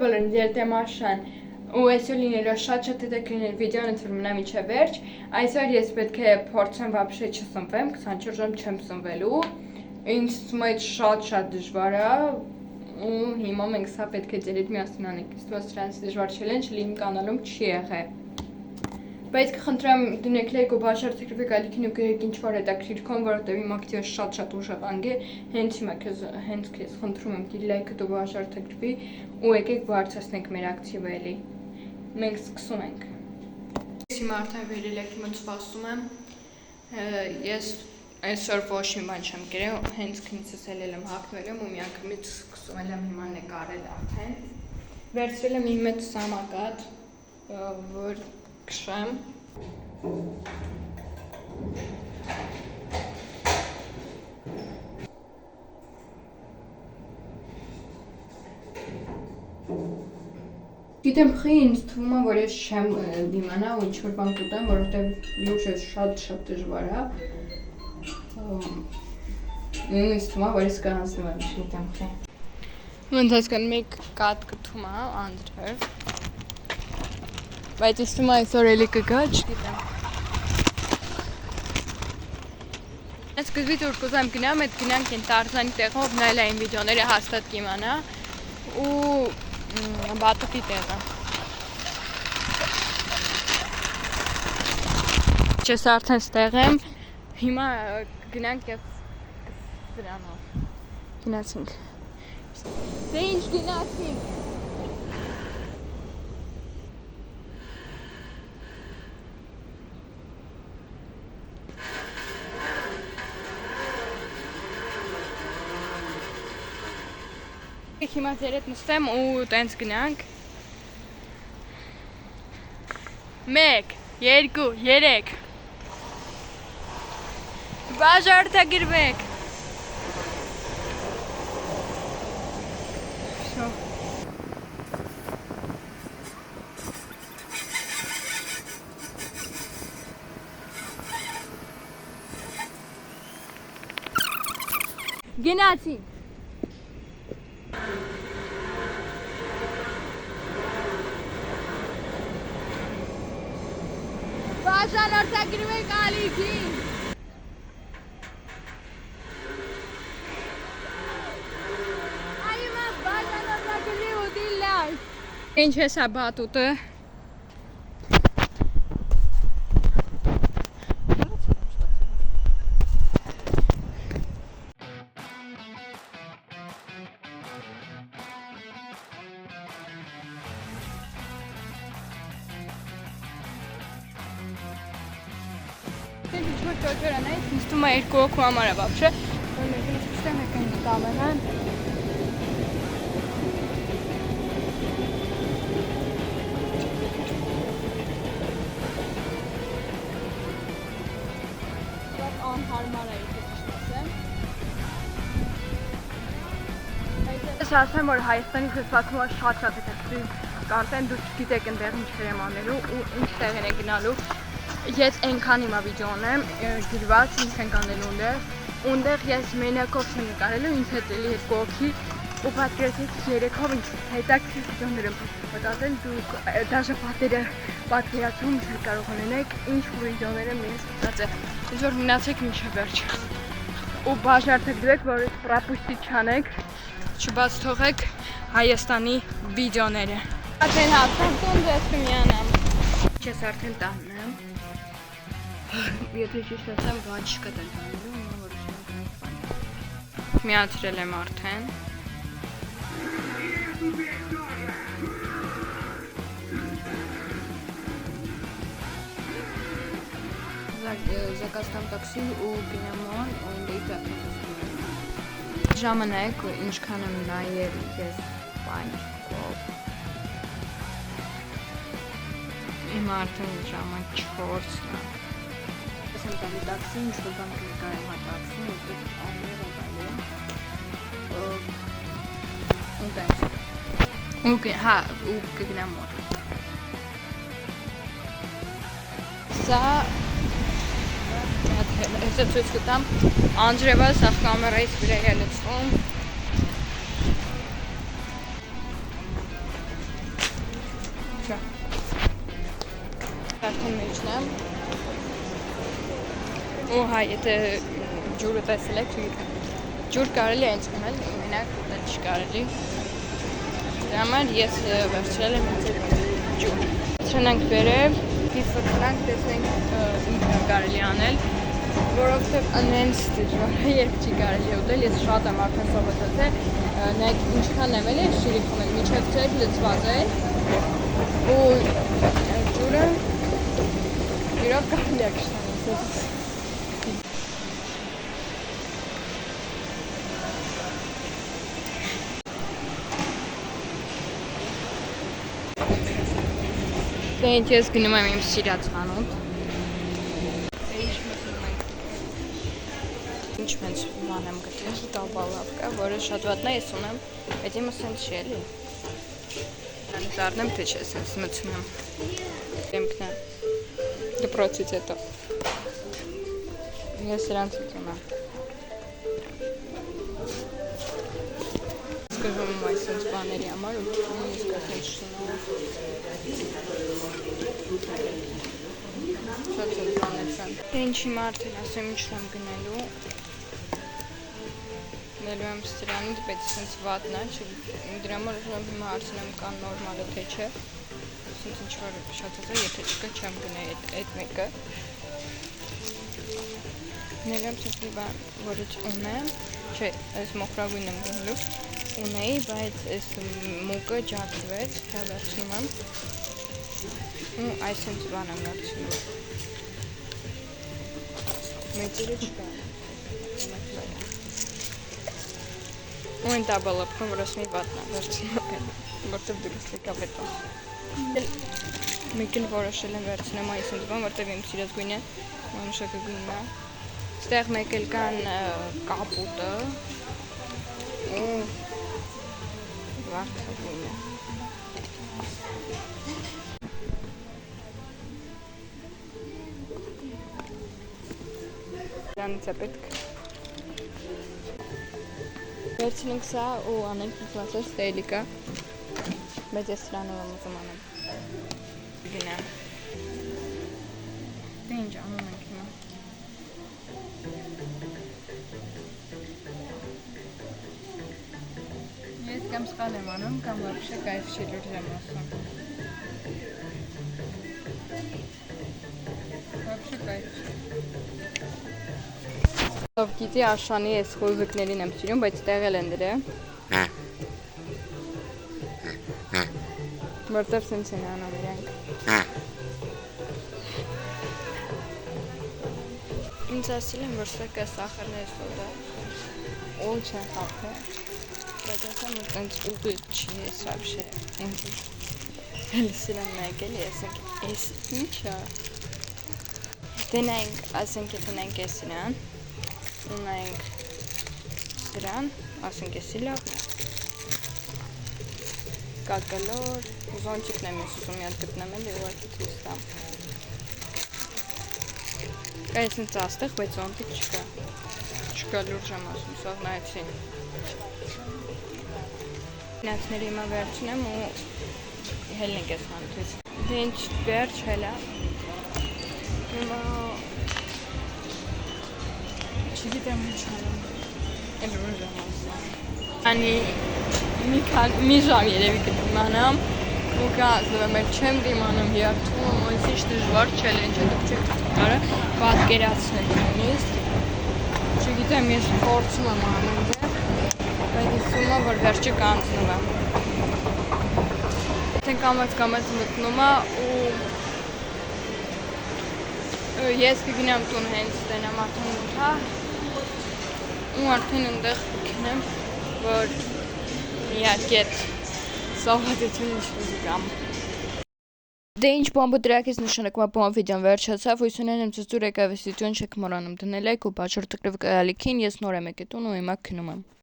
Երդեմաշան ու այսօր լինելու շատ հետաքրքիր վիդեոն ընթր մնա միջև վերջ։ Այսօր ես պետք է փորձեմ вообще չսնվեմ, 24 ժամ չեմ սնվելու։ Ինձ թվում է շատ դժվար է ու հիմա մենք սա պետք է ձեր հետ միասին անենք։ Իսկ դրանից դժվար չելենջ իմ կանալում չի եղել։ Բայց կխնդրեմ դնեք լայք ու բաժարտեք գալիքին ու գրեք ինչ-որ հետաքրքիր կոմ, որովհետև իմ ակտիվը շատ ուժեղանք է։ Հենց հիմա հենց քեզ խնդրում եմ դի լայքը ու բաժարտեք ու եկեք բարձրացնենք մեր ակտիվը էլի։ Մենք սկսում ենք։ Հիմա արդեն վերել եք իմը սպասում եմ։ Ես այսօր ոչ մի բան չեմ գրել, հենց քնիցս եմ հագնել ու միանգամից սկսում եմ հիմա նկարել արդեն։ Վերցրել եմ իմ մեծ սամակատ, որ քշեմ։ Գիտեմ խի ինձ թվում է, որ ես չեմ դիմանա ու ինչ-որ բան կուտեմ, որովհետև լուրջ շատ դժվար է։ Ինձ թվում է, որ ես կհանձնվեմ, չգիտեմ խի։ Ընթացքան մեկ կատ կթում է անդրև։ Բայց ես թվում է այսօր էլի կգա, չգիտեմ։ Ես սկզբից որ կուզեմ գնամ, այդ գնանք են Տարզանի տեղով, նայել այն վիդեոները հաստատ կիմանա ու բատուտի տեղը։ Ես արդեն ստեղ եմ, հիմա գնանք և դրանով։ Գնացինք։ Դե ինչ գնացինք։ Հիմա ձեր հետ նստեմ ու տենց գնանք։ 1, 2, 3 Բաժարտագրվեք։ Գնացինք։ Բաժանորդագրվեք ալիքին։ Այմա բաժանորդագրվի ու դիլար։ Ինչ ես է բատուտը։ Ինչ-որ ճոճորանա է, ինձ թվում է երկու օքու համար է բապշը, որ մեկին չպստեմ եկան կամերան։ Շատ անհարմար է եկել չպստեմ։ Ես ասեմ, որ Հայաստանի խսվածում է շատ հետաքրքիր կոնտենտ, դուք չգիտեք այնտեղ ինչեր եմ անելու ու ինչ տեղեր են գնալու։ Ես այնքան հիմա վիդեոն եմ գրված, ինչ ենք անելու ունդեղ ես մենակով չեմ նկարելու, ինձ հետ էլի երկու օքի ու պատկերացրեք երեքով ինչ հետաքրքիր վիդեոներ եմ մտածել, դուք դաժե պատերը պատկերացում չեք կարող ունենեք, ինչ վիդեոներ եմ ես մտածել, ինձ որ մնացեք մինչև վերջ ու բաժարտագրվեք, որ պրապուստի չանեք, չբաց թողեք Հայաստանի վիդեոները։ Արդեն հաստան տուն ձեզ կմիանամ։ Ես արդեն տանն եմ։ Եթե ճիշտ ասեմ, բան չկա տանելու, հիմա որ միացրել եմ արդեն։ Заказ там такси ու գնաման ու դեյտ ապրում։ Ժամանակ ինչքան եմ նայել ես բան կով։ Հիմա արդեն ժամը 4-ն է։ Ես եմ տալի տաքսին, ինչ-որ բան կնկարեմ հա տաքսին, որտեղ ամներ եմ տալի։ Ու տենց։ Հա, ու կգնամ մոտ։ Սա Ես ցույց կտամ Անդրևը սա կամերայից վրա է լցվում Չէ։ Արդեն մեջն եմ։ Ու հայ, եթե ջուրը տեսել եք, չգիտեմ։ Ջուր կարելի է ինձ խմել, մենակ դա չի կարելի։ Դրա համար ես վերցրել եմ ինձ ջուր։ Ցնանք վերև, դիպը կնանք, տեսնենք ինչ կարելի անել, որովհետև անենց դժվար է, երբ չի կարելի ուտել, ես շատ եմ արդեն սովետացել, նայեք ինչքան եմ էլի շիրի խմել, մինչև ձեր լծված է ու ջուրը իրոք կարելի է կշտանալ։ Դե ինձ ես գնում եմ իմ սիրած խանութ։ Ինչ մեծ բան եմ գտել, տաբալավկա, որը շատ վատն է, ես ունեմ, բայց իմը սենց չի էլի։ Անի դառնեմ, թե չէ, սենց մտցնում եմ։ Դեմքն է, դպրոցից հետո։ Ես սրանցից ունեմ։ Սկզում եմ այս սենց բաների համար, ու ես կասենց շնորհ։ Շատ սենց բաներ չեմ։ Թե ինչի մարդին ասեմ ինչ եմ գնելու։ Նելու եմ սրանից, բայց սենց վատն է, դրա համար ուզում եմ հիմա հարցնեմ կան նորմալ է թե չէ։ Սենց ինչ-որ շատ է, եթե չկա չեմ գնայի այդ մեկը։ Նելու եմ սենց մի բան, որից ունեմ, չէ, այս մոխրագույն եմ գնելու, ունեի, բայց այս մուկը ջակվեց, դա վերցնում եմ, ու այս սենց բան եմ վերցնում։ Մեծերը չկա։ Ու են տաբալապկում, որ ասում էի վատնա, վերցնում եմ, որտև դուրս լեկավ հետո։ Մեկ էլ որոշել եմ վերցնեմ այս ընդ բան, որտև իմ սիրած գույն է, մանուշակը գույնն է։ Ստեղ մեկ էլ կան կապուտը ու վարդը գույնը։ Դրանից է պետք։ Վերցնենք սա ու անենք ինքնացած ստեյլիկա, բայց ես սրանով եմ ուզում անեմ։ Գնամ։ Դե ինչ անում ենք հիմա։ Ես կամ սխալ եմ անում, կամ вообще կայֆ չի լուրջ եմ ասում։ Вообще կայֆ չի։ Ով գիտի Աշանի ես խոզուկներին եմ սիրում, բայց տեղել են դրա։ Որտև սենց են անում իրանք։ Ինձ ասել են, որ սակա սախարն է սոդա, օլ չեն խապը, բայց ասեմ, որ տենց ուղիղ չի ես вообще։ Հելի սիրան նայք էլի, ասենք, ես ինչ է։ Դե նայնք, ասենք, եթե նայնք ես սիրան, ու նայնք սրան, ասենք եսի լավն է։ Կակալոր, զոնչիկն եմ ես ուզում յատ գտնեմ էլ ուղակի թույս տամ։ Կա ես ինձ աստեղ, բայց զոնտիկ չկա։ Չկա լուրջ եմ ասում, սաղ նայեցի։ Նացների հիմա վերջնեմ ու հելնենք ես հանթույս։ Դե ինչ վերջ հելա։ Հիմա չգիտեմ ինչ անեմ, էլ ուժ եմ ասում։ Անի մի ժամ երևի կդիմանամ, ու կազնվ եմ էլ չեմ դիմանում, երդվում եմ, ոնց ինչ դժվար չելենջ է, դուք չեք կարը պատկերացնել նույնիսկ։ Չգիտեմ, ես փորձում եմ անում դե, բայց հիսում եմ, որ վերջը կանցնում եմ։ Արդեն կամաց մտնում է ու ես կգնամ տուն հենց տենամ արդեն ուտա ու արդեն ընդեղ կգնեմ, որ միակետ սովատություն ինչ-որ կամ։ Դե ինչ բամբը դրակ ես նշանակում ապոն վիդեոն վերջացավ, հույս ունեն եմ ծուր եկավ ես վիդեոն չեք մորանում դնել լայք ու բաջոր տկրվ կալիքին, ես նոր եմ եկետուն ու հիմա քնում եմ։